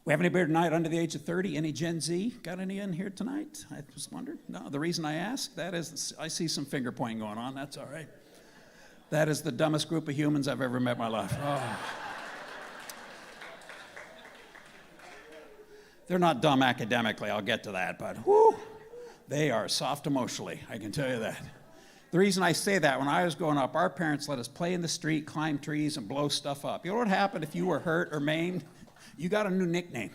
We have anybody tonight under the age of 30? Any Gen Z? Got any in here tonight? I just wondered. No, the reason I ask that is I see some finger pointing going on. That's all right. That is the dumbest group of humans I've ever met in my life. Oh. They're not dumb academically, I'll get to that, but whoo, they are soft emotionally, I can tell you that. The reason I say that, when I was growing up, our parents let us play in the street, climb trees, and blow stuff up. You know what happened if you were hurt or maimed? You got a new nickname.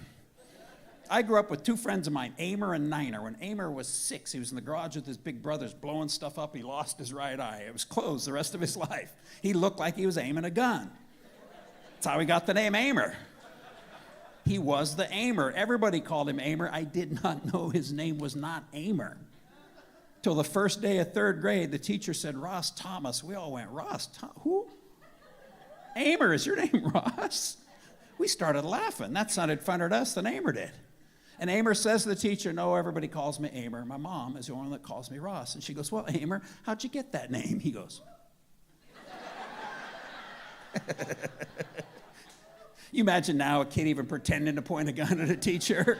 I grew up with two friends of mine, Amer and Niner. When Amer was 6, he was in the garage with his big brothers blowing stuff up. He lost his right eye. It was closed the rest of his life. He looked like he was aiming a gun. That's how he got the name Amer. He was the Amer. Everybody called him Amer. I did not know his name was not Amer. Till the first day of 3rd grade, the teacher said, Ross Thomas. We all went, Ross, who? Amer, is your name Ross? We started laughing. That sounded funnier to us than Amer did. And Amer says to the teacher, no, everybody calls me Amer. My mom is the one that calls me Ross. And she goes, well, Amer, how'd you get that name? He goes. You imagine now a kid even pretending to point a gun at a teacher?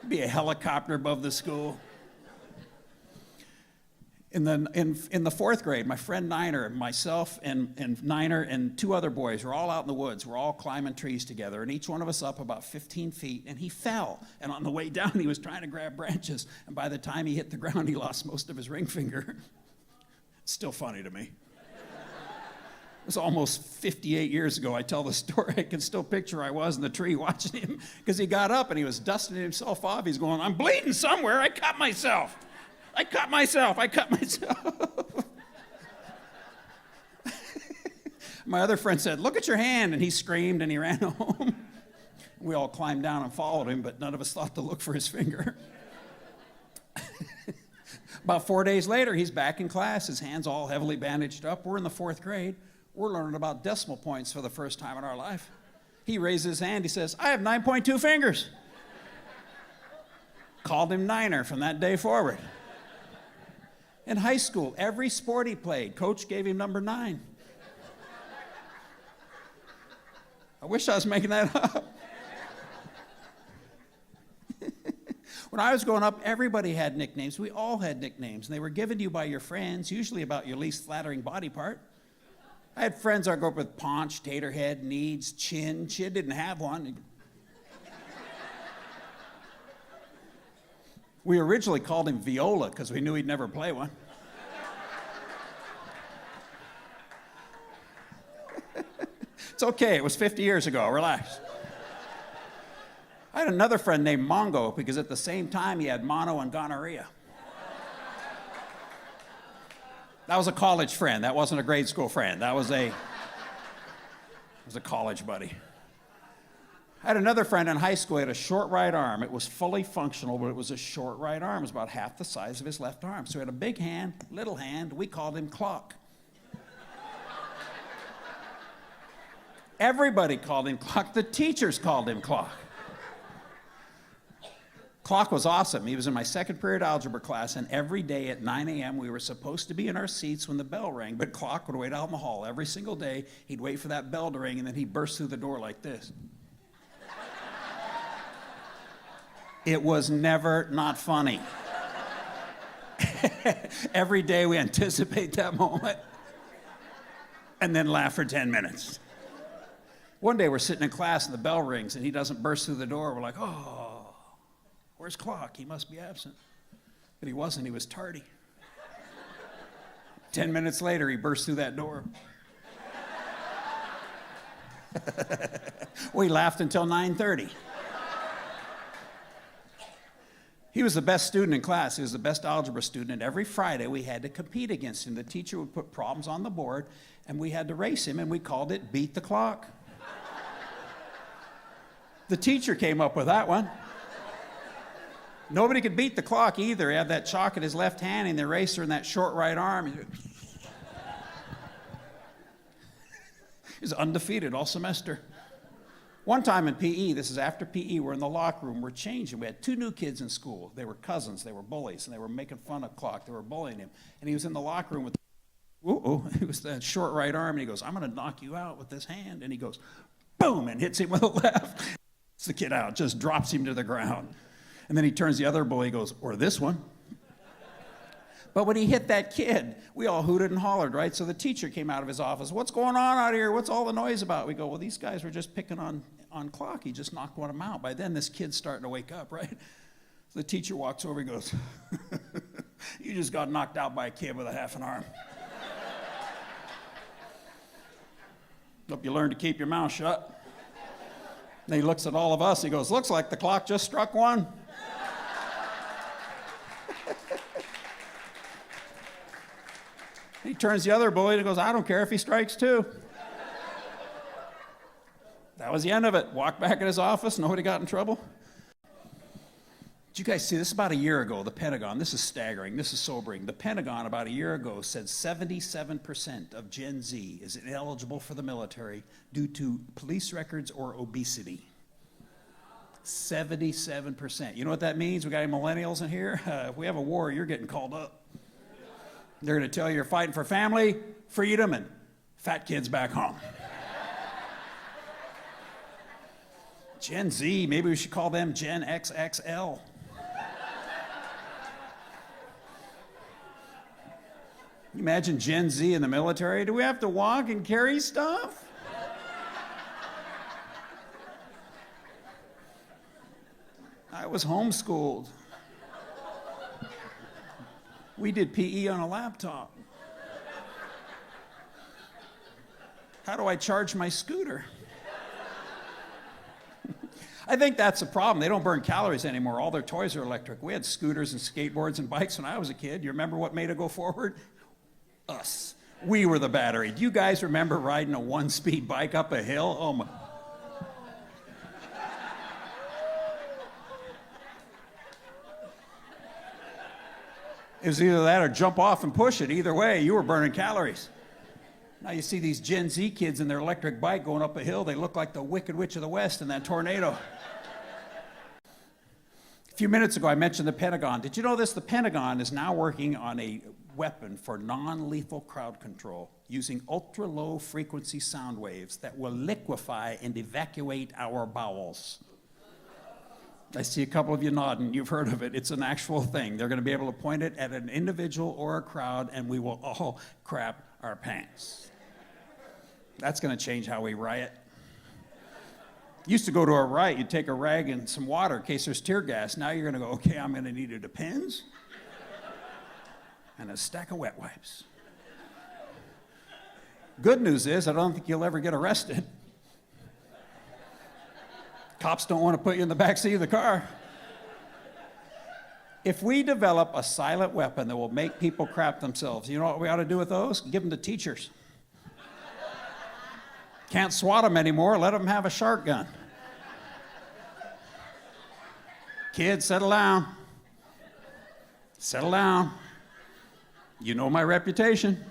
Be a helicopter above the school. In the 4th grade, my friend Niner, myself and Niner and 2 other boys were all out in the woods. We're all climbing trees together, and each one of us up about 15 feet, and he fell. And on the way down, he was trying to grab branches, and by the time he hit the ground, he lost most of his ring finger. It's still funny to me. It was almost 58 years ago. I tell the story. I can still picture where I was in the tree watching him, because he got up and he was dusting himself off. He's going, I'm bleeding somewhere. I cut myself. I cut myself. My other friend said, look at your hand. And he screamed and he ran home. We all climbed down and followed him, but none of us thought to look for his finger. About 4 days later, he's back in class. His hand's all heavily bandaged up. We're in the 4th grade. We're learning about decimal points for the first time in our life. He raises his hand. He says, I have 9.2 fingers. Called him Niner from that day forward. In high school, every sport he played, coach gave him number 9. I wish I was making that up. When I was growing up, everybody had nicknames. We all had nicknames, and they were given to you by your friends, usually about your least flattering body part. I had friends I grew up with: Paunch, Taterhead, Needs, Chin. Chin didn't have one. We originally called him Viola because we knew he'd never play one. It's okay, it was 50 years ago, relax. I had another friend named Mongo because at the same time he had mono and gonorrhea. That was a college friend. That wasn't a grade school friend. That was a college buddy. I had another friend in high school. He had a short right arm. It was fully functional, but it was a short right arm. It was about half the size of his left arm. So he had a big hand, little hand. We called him Clock. Everybody called him Clock. The teachers called him Clock. Clock was awesome. He was in my 2nd period algebra class, and every day at 9 a.m. we were supposed to be in our seats when the bell rang, but Clock would wait out in the hall every single day. He'd wait for that bell to ring, and then he'd burst through the door like this. It was never not funny. Every day we anticipate that moment and then laugh for 10 minutes. One day we're sitting in class and the bell rings and he doesn't burst through the door. We're like, oh, where's Clock? He must be absent. But he wasn't. He was tardy. 10 minutes later, he burst through that door. We laughed until 9:30. He was the best student in class. He was the best algebra student, and every Friday we had to compete against him. The teacher would put problems on the board, and we had to race him, and we called it Beat the Clock. The teacher came up with that one. Nobody could beat the clock either. He had that chalk in his left hand and the eraser in that short right arm. He was undefeated all semester. One time in PE, this is after PE, we're in the locker room, we're changing. We had 2 new kids in school. They were cousins, they were bullies, and they were making fun of Clock. They were bullying him. And he was in the locker room with, it was that short right arm, and he goes, I'm gonna knock you out with this hand. And he goes, boom, and hits him with a left. the kid out, just drops him to the ground. And then he turns the other bully, goes, or this one. But when he hit that kid, we all hooted and hollered, right? So the teacher came out of his office. What's going on out here? What's all the noise about? We go, well, these guys were just picking on Clock. He just knocked one of them out. By then, this kid's starting to wake up, right? So the teacher walks over and goes, you just got knocked out by a kid with a half an arm. Hope you learned to keep your mouth shut. And he looks at all of us. He goes, looks like the clock just struck one. He turns the other bully and goes, I don't care if he strikes too. That was the end of it. Walked back in his office. Nobody got in trouble. Did you guys see this? About a year ago, the Pentagon, this is staggering, this is sobering. The Pentagon about a year ago said 77% of Gen Z is ineligible for the military due to police records or obesity. 77%. You know what that means? We got any millennials in here? If we have a war, you're getting called up. They're going to tell you you're fighting for family, freedom, and fat kids back home. Gen Z, maybe we should call them Gen XXL. You imagine Gen Z in the military? Do we have to walk and carry stuff? I was homeschooled. We did PE on a laptop. How do I charge my scooter? I think that's a problem. They don't burn calories anymore. All their toys are electric. We had scooters and skateboards and bikes when I was a kid. You remember what made it go forward? Us. We were the battery. Do you guys remember riding a one-speed bike up a hill? Oh my. It was either that or jump off and push it. Either way, you were burning calories. Now you see these Gen Z kids in their electric bike going up a hill. They look like the Wicked Witch of the West in that tornado. A few minutes ago, I mentioned the Pentagon. Did you know this? The Pentagon is now working on a weapon for non-lethal crowd control using ultra-low frequency sound waves that will liquefy and evacuate our bowels. I see a couple of you nodding. You've heard of it. It's an actual thing. They're going to be able to point it at an individual or a crowd, and we will all crap our pants. That's going to change how we riot. Used to go to a riot, you'd take a rag and some water in case there's tear gas. Now you're going to go, okay, I'm going to need a Depends and a stack of wet wipes. Good news is, I don't think you'll ever get arrested. Cops don't want to put you in the back seat of the car. If we develop a silent weapon that will make people crap themselves, you know what we ought to do with those? Give them to teachers. Can't swat them anymore, let them have a shark gun. Kids, settle down. Settle down. You know my reputation.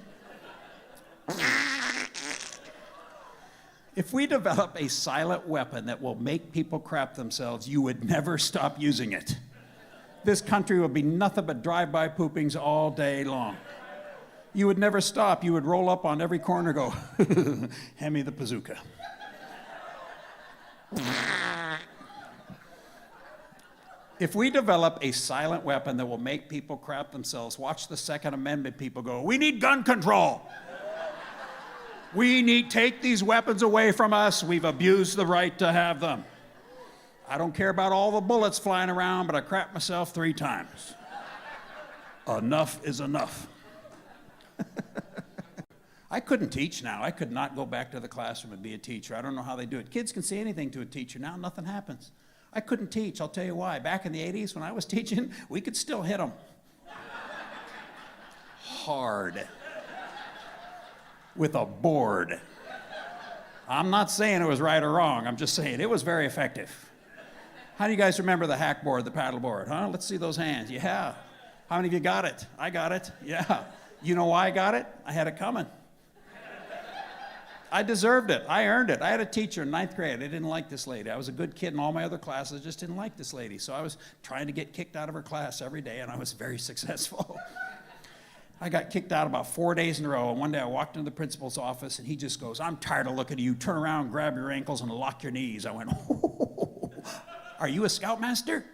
If we develop a silent weapon that will make people crap themselves, you would never stop using it. This country would be nothing but drive-by poopings all day long. You would never stop. You would roll up on every corner and go, hand me the bazooka. If we develop a silent weapon that will make people crap themselves, watch the Second Amendment people go, we need gun control. We need to take these weapons away from us. We've abused the right to have them. I don't care about all the bullets flying around, but I crap myself 3 times. Enough is enough. I couldn't teach now. I could not go back to the classroom and be a teacher. I don't know how they do it. Kids can say anything to a teacher now. Nothing happens. I couldn't teach. I'll tell you why. Back in the 80s when I was teaching, we could still hit them. Hard. With a board. I'm not saying it was right or wrong. I'm just saying it was very effective. How do you guys remember the hack board, the paddle board? Huh? Let's see those hands. Yeah. How many of you got it? I got it. Yeah. You know why I got it? I had it coming. I deserved it. I earned it. I had a teacher in 9th grade. I didn't like this lady. I was a good kid in all my other classes. I just didn't like this lady. So I was trying to get kicked out of her class every day, and I was very successful. I got kicked out about 4 days in a row, and one day I walked into the principal's office, and he just goes, I'm tired of looking at you. Turn around, grab your ankles, and lock your knees. I went, oh, Are you a scoutmaster?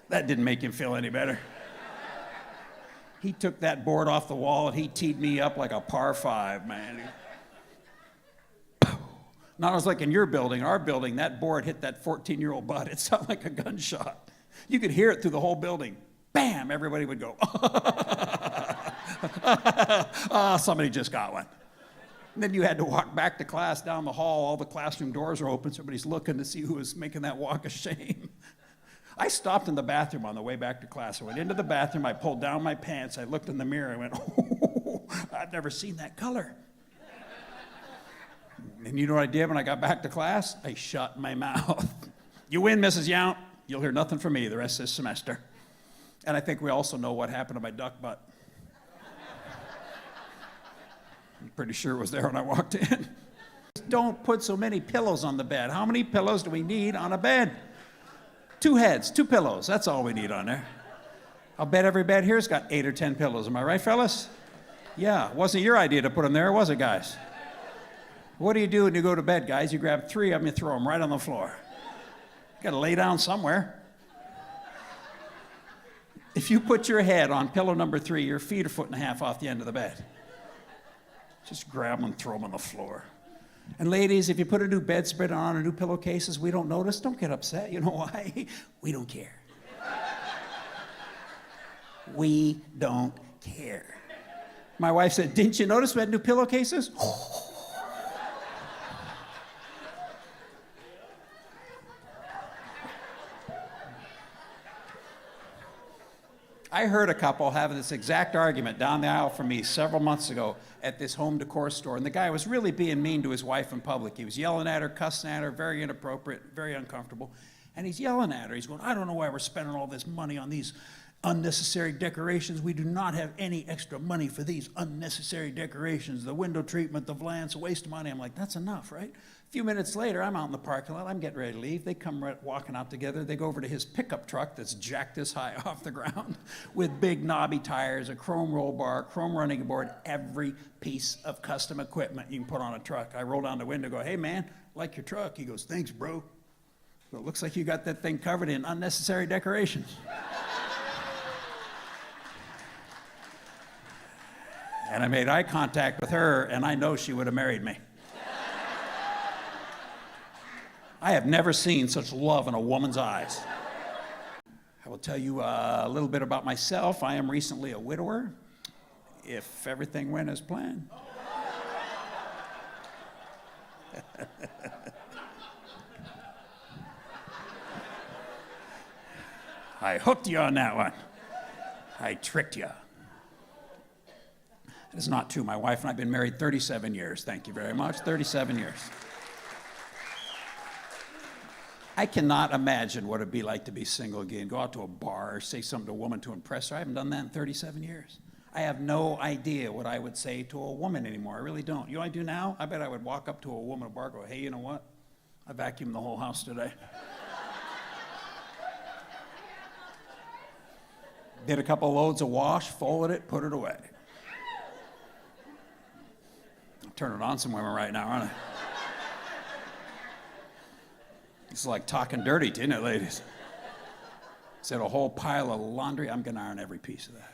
That didn't make him feel any better. He took that board off the wall and he teed me up like a par 5, man. Not as like in your building, our building, that board hit that 14-year-old butt. It sounded like a gunshot. You could hear it through the whole building. Bam, everybody would go, somebody just got one. And then you had to walk back to class down the hall. All the classroom doors are open, so everybody's looking to see who was making that walk of shame. I stopped in the bathroom on the way back to class. I went into the bathroom, I pulled down my pants, I looked in the mirror, I went, oh, I've never seen that color. And you know what I did when I got back to class? I shut my mouth. You win, Mrs. Yount. You'll hear nothing from me the rest of this semester. And I think we also know what happened to my duck butt. I'm pretty sure it was there when I walked in. Don't put so many pillows on the bed. How many pillows do we need on a bed? 2 heads, 2 pillows. That's all we need on there. I'll bet every bed here's got 8 or 10 pillows. Am I right, fellas? Yeah, it wasn't your idea to put them there, was it, guys? What do you do when you go to bed, guys? You grab 3 of them, you throw them right on the floor. You got to lay down somewhere. If you put your head on pillow number 3, your feet are 1.5 feet off the end of the bed. Just grab them and throw them on the floor. And ladies, if you put a new bedspread on or new pillowcases, we don't notice, don't get upset. You know why? We don't care. We don't care. My wife said, didn't you notice we had new pillowcases? I heard a couple having this exact argument down the aisle from me several months ago at this home decor store, and the guy was really being mean to his wife in public. He was yelling at her, cussing at her, very inappropriate, very uncomfortable, and he's yelling at her. He's going, I don't know why we're spending all this money on these unnecessary decorations. We do not have any extra money for these unnecessary decorations. The window treatment, the Vlance, a waste of money. I'm like, that's enough, right? A few minutes later, I'm out in the parking lot. I'm getting ready to leave. They come walking out together. They go over to his pickup truck that's jacked this high off the ground with big knobby tires, a chrome roll bar, chrome running board, every piece of custom equipment you can put on a truck. I roll down the window and go, hey, man, like your truck. He goes, thanks, bro. Well, it looks like you got that thing covered in unnecessary decorations. And I made eye contact with her, and I know she would have married me. I have never seen such love in a woman's eyes. I will tell you a little bit about myself. I am recently a widower, if everything went as planned. I hooked you on that one. I tricked you. It is not true. My wife and I have been married 37 years. Thank you very much. 37 years. I cannot imagine what it'd be like to be single again. Go out to a bar or say something to a woman to impress her. I haven't done that in 37 years. I have no idea what I would say to a woman anymore. I really don't. You know what I do now? I bet I would walk up to a woman at a bar and go, hey, you know what? I vacuumed the whole house today. Did a couple loads of wash, folded it, put it away. I'm turning on some women right now, aren't I? It's like talking dirty to you, isn't it, ladies? Said a whole pile of laundry, I'm gonna iron every piece of that.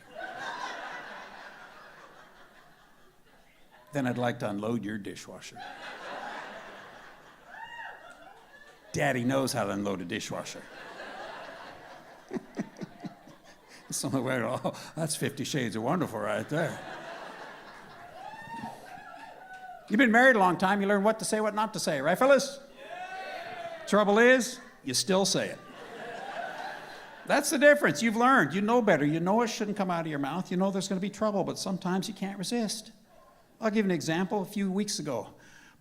Then I'd like to unload your dishwasher. Daddy knows how to unload a dishwasher. Some of the way, oh, that's 50 Shades of Wonderful right there. You've been married a long time, you learn what to say, what not to say, right, fellas? Trouble is, you still say it. That's the difference. You've learned. You know better. You know it shouldn't come out of your mouth. You know there's going to be trouble, but sometimes you can't resist. I'll give you an example. A few weeks ago,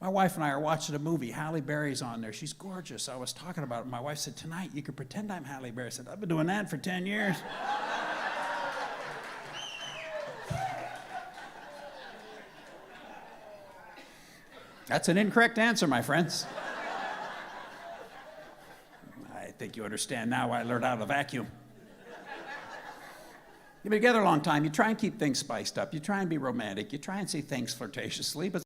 my wife and I are watching a movie. Halle Berry's on there. She's gorgeous. I was talking about it. My wife said, tonight you could pretend I'm Halle Berry. I said, I've been doing that for 10 years. That's an incorrect answer, my friends. I think you understand now why I learned how to vacuum. You've been together a long time. You try and keep things spiced up. You try and be romantic. You try and say things flirtatiously, but